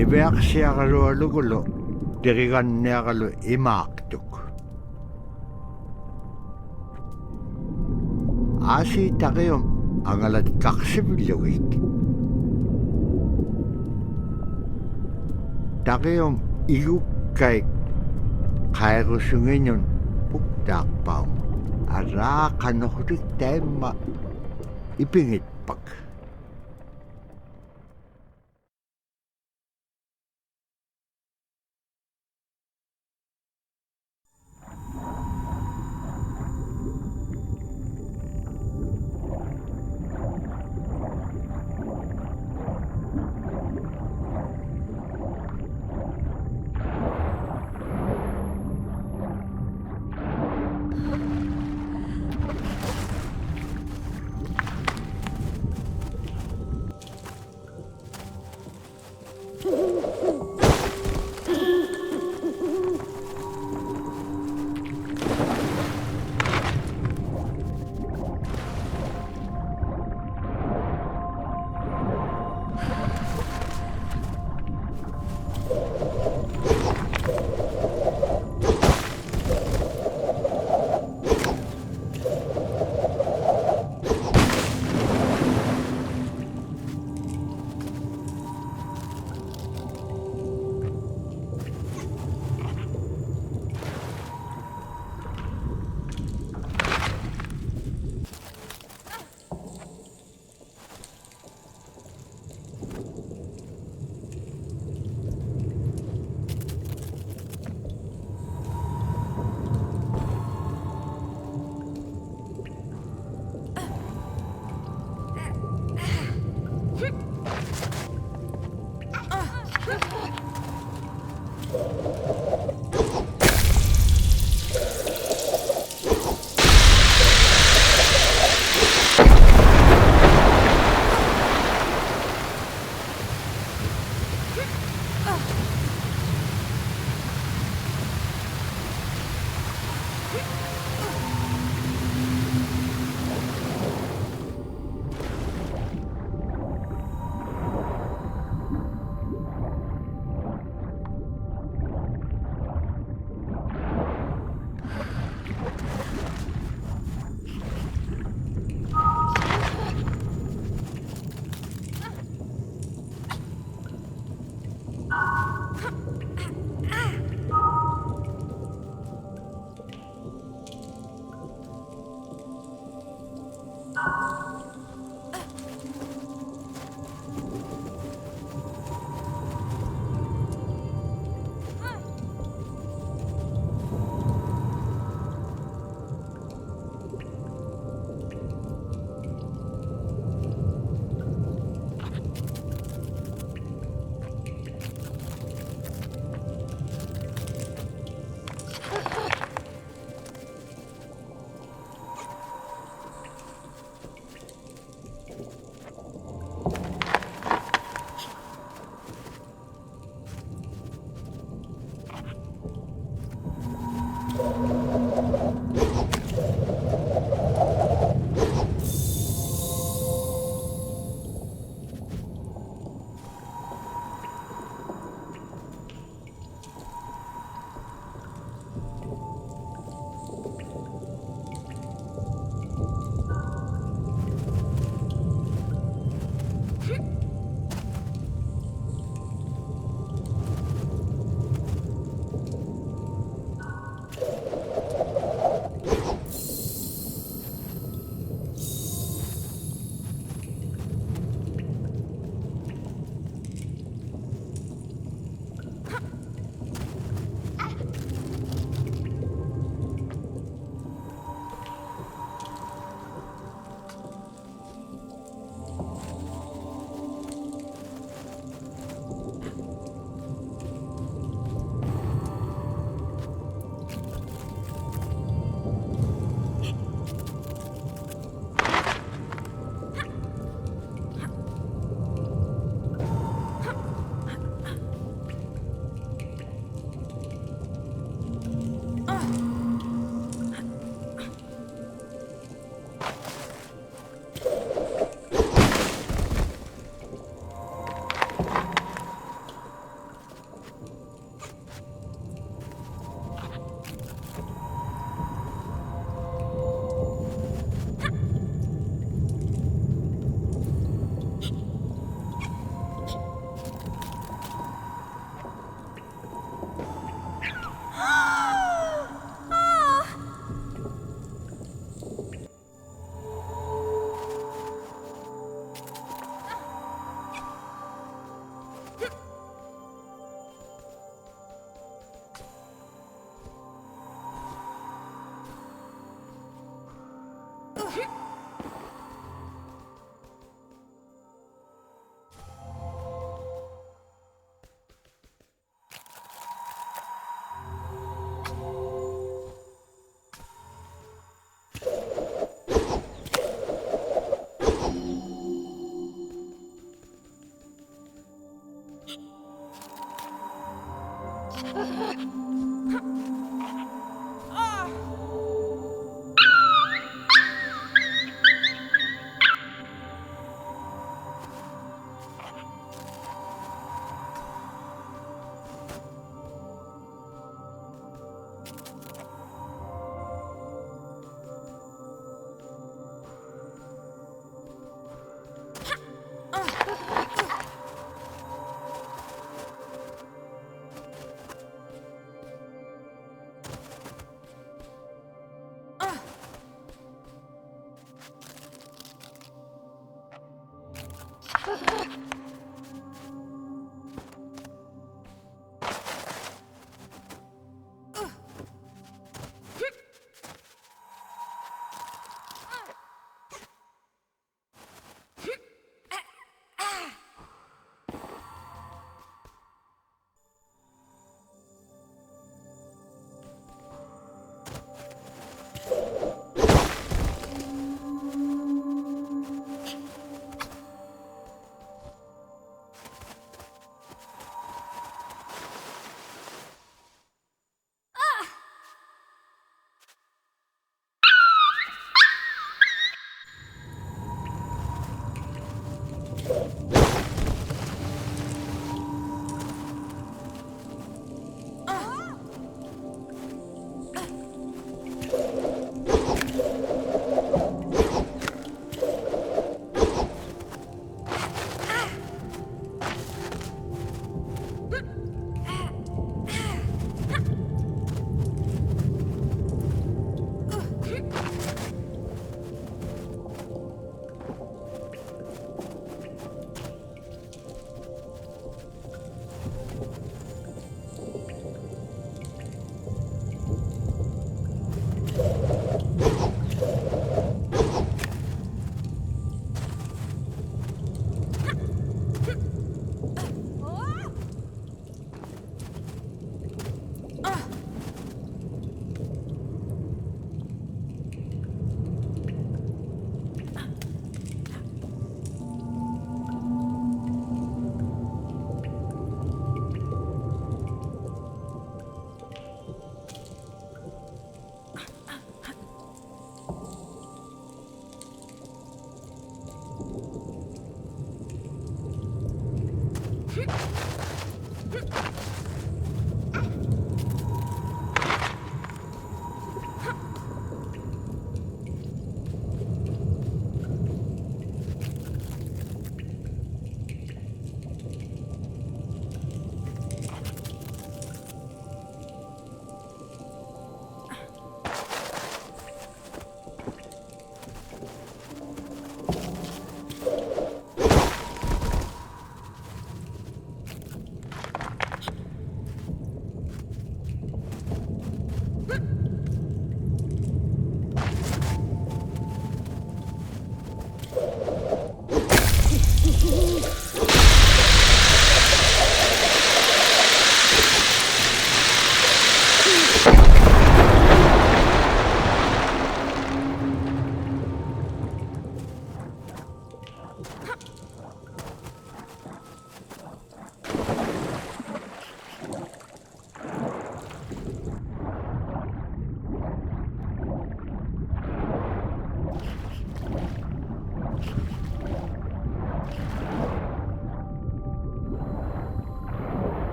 niveaqsiaqalualugulu teriganniaqalu imaaqtuk aasi taqium angalatqarsivullugik taqium igukkaik qairusunginun puktaaqpaum araaqanorlik taimma ipingitpak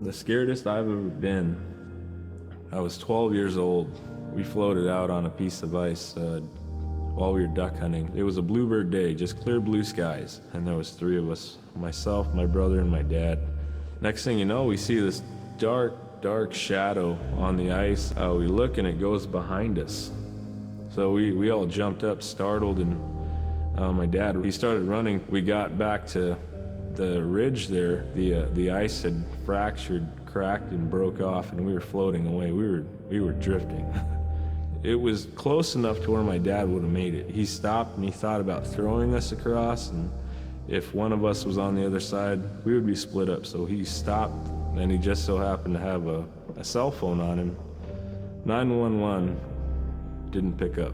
The scariest I've ever been, I was 12 years old. We floated out on a piece of ice while we were duck hunting. It was a bluebird day, just clear blue skies. And there was 3 of us, myself, my brother, and my dad. Next thing you know, we see this dark shadow on the ice. We look and it goes behind us. So we all jumped up, startled, and my dad, he started running. We got back to the ridge there. The ice had fractured, cracked, and broke off, and we were floating away. We were drifting. It was close enough to where my dad would have made it. He stopped and he thought about throwing us across, and if one of us was on the other side, we would be split up. So he stopped, and he just so happened to have a cell phone on him. 911 didn't pick up.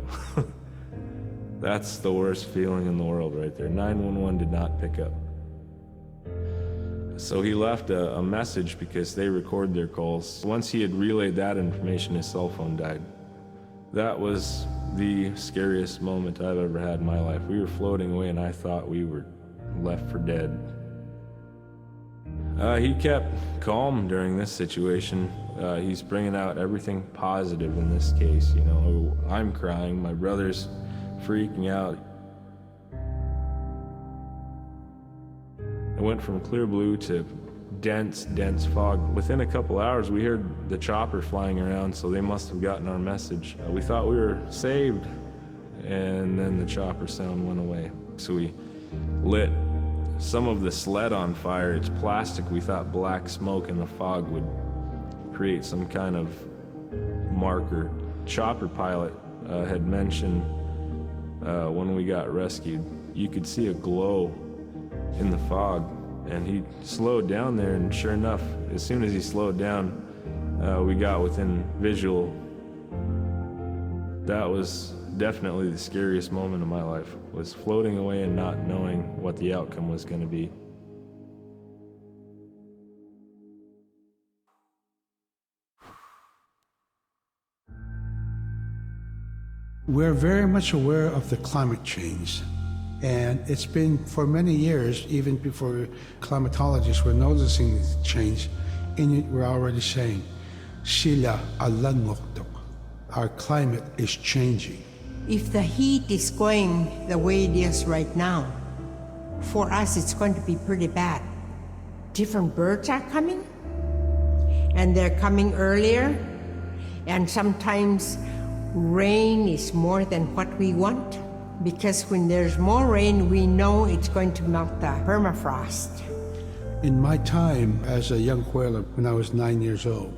That's the worst feeling in the world right there. 911 did not pick up. So he left a message because they record their calls. Once he had relayed that information, his cell phone died. That was the scariest moment I've ever had in my life. We were floating away and I thought we were left for dead. He kept calm during this situation. He's bringing out everything positive in this case. You know, I'm crying, my brother's freaking out. It went from clear blue to dense fog. Within a couple hours, we heard the chopper flying around, so they must have gotten our message. We thought we were saved, and then the chopper sound went away. So we lit some of the sled on fire. It's plastic. We thought black smoke in the fog would create some kind of marker. Chopper pilot had mentioned when we got rescued, you could see a glow in the fog, and he slowed down there, and sure enough, as soon as he slowed down, we got within visual. That was definitely the scariest moment of my life, was floating away and not knowing what the outcome was going to be. We're very much aware of the climate change. And it's been for many years, even before climatologists were noticing the change, Inuit were already saying, "Sila alangoktok." Our climate is changing. If the heat is going the way it is right now, for us it's going to be pretty bad. Different birds are coming, and they're coming earlier, and sometimes rain is more than what we want. Because when there's more rain, we know it's going to melt the permafrost. In my time as a young whaler, when I was 9 years old,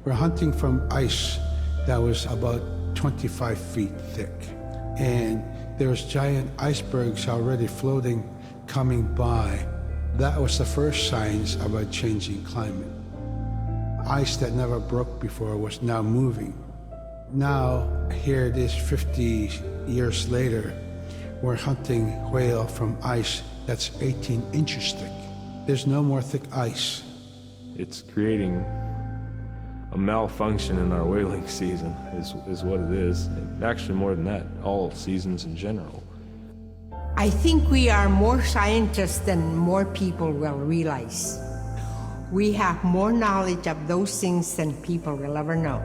we're hunting from ice that was about 25 feet thick. And there was giant icebergs already floating, coming by. That was the first signs of a changing climate. Ice that never broke before was now moving. Now, here it is 50 years later, we're hunting whale from ice that's 18 inches thick. There's no more thick ice. It's creating a malfunction in our whaling season, is what it is. And actually, more than that, all seasons in general. I think we are more scientists than more people will realize. We have more knowledge of those things than people will ever know.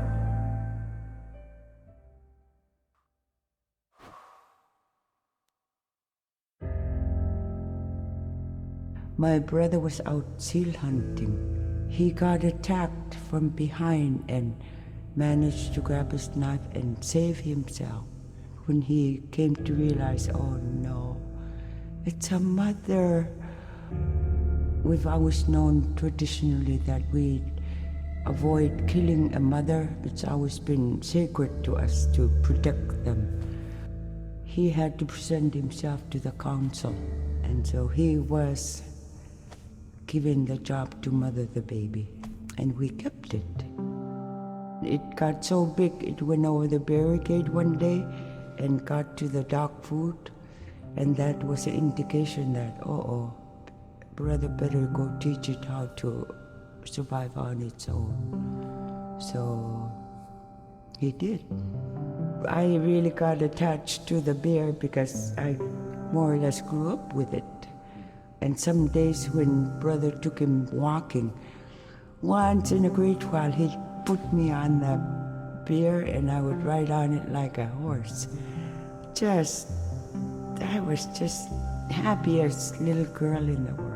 My brother was out seal hunting. He got attacked from behind and managed to grab his knife and save himself. When he came to realize, oh no, it's a mother. We've always known traditionally that we avoid killing a mother. It's always been sacred to us to protect them. He had to present himself to the council, and so he was given the job to mother the baby, and we kept it. It got so big, it went over the barricade one day and got to the dog food, and that was an indication that, brother better go teach it how to survive on its own. So he did. I really got attached to the bear because I more or less grew up with it. And some days when brother took him walking, once in a great while he'd put me on the bear and I would ride on it like a horse. I was just happiest little girl in the world.